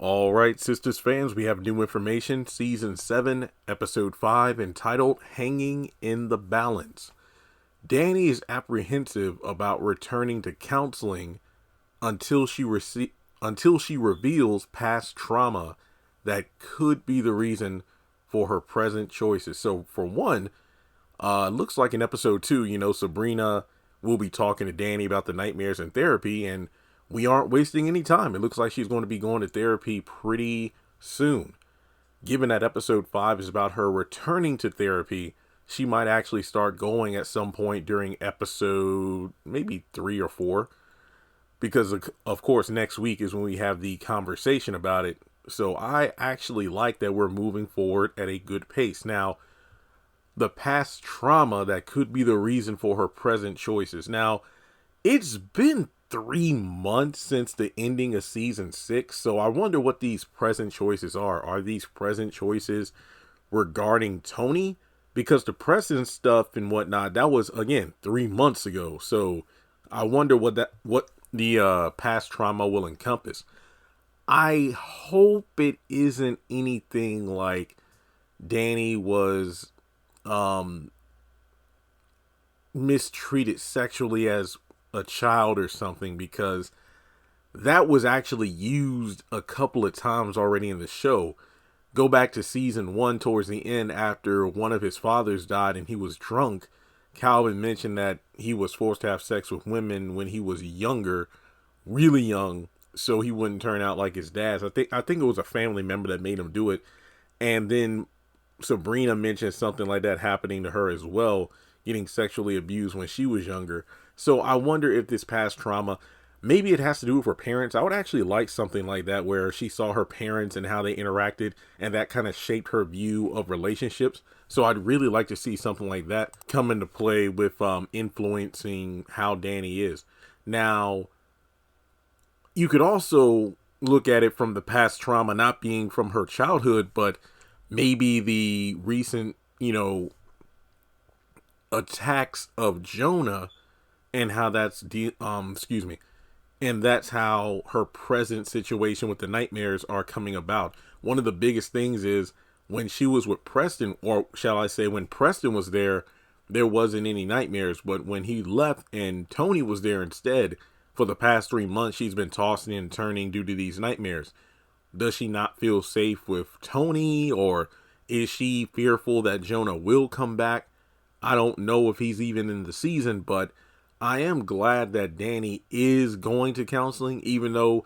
All right, Sistas fans, we have new information. Season 7, Episode 5, entitled Hanging in the Balance. Danni is apprehensive about returning to counseling until she reveals past trauma that could be the reason for her present choices. So, for one, looks like in Episode 2, Sabrina will be talking to Danni about the nightmares and therapy, and we aren't wasting any time. It looks like she's going to be going to therapy pretty soon. Given that Episode 5 is about her returning to therapy, she might actually start going at some point during episode maybe 3 or 4. Because, of course, next week is when we have the conversation about it. So I actually like that we're moving forward at a good pace. Now, the past trauma that could be the reason for her present choices. Now, it's been 3 months since the ending of season 6. So I wonder what these present choices are. Are these present choices regarding Tony? Because the present stuff and whatnot, that was, again, 3 months ago. So I wonder what the past trauma will encompass. I hope it isn't anything like Danni was mistreated sexually as a child or something, because that was actually used a couple of times already in the show. Go back to season 1 towards the end, after one of his fathers died and he was drunk. Calvin mentioned that he was forced to have sex with women when he was younger, really young, so he wouldn't turn out like his dad's. I think it was a family member that made him do it. And then Sabrina mentioned something like that happening to her as well, getting sexually abused when she was younger. So I wonder if this past trauma, maybe it has to do with her parents. I would actually like something like that, where she saw her parents and how they interacted, and that kind of shaped her view of relationships. So I'd really like to see something like that come into play with influencing how Danni is. Now, you could also look at it from the past trauma not being from her childhood, but maybe the recent, attacks of Jonah, and how that's and that's how her present situation with the nightmares are coming about. One of the biggest things is when she was with Preston, or shall I say when Preston was there wasn't any nightmares. But when he left and Tony was there instead, for the past 3 months, she's been tossing and turning due to these nightmares. Does she not feel safe with Tony, or is she fearful that Jonah will come back? I don't know if he's even in the season, but I am glad that Danni is going to counseling, even though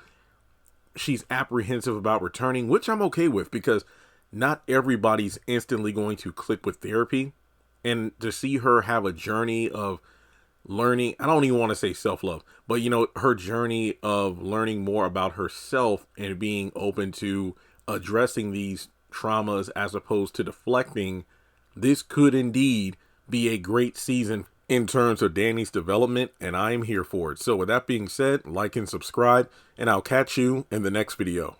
she's apprehensive about returning, which I'm okay with, because not everybody's instantly going to click with therapy. And to see her have a journey of learning, I don't even want to say self-love, but her journey of learning more about herself and being open to addressing these traumas as opposed to deflecting, this could indeed be a great season in terms of Danni's development, and I am here for it. So with that being said, like and subscribe, and I'll catch you in the next video.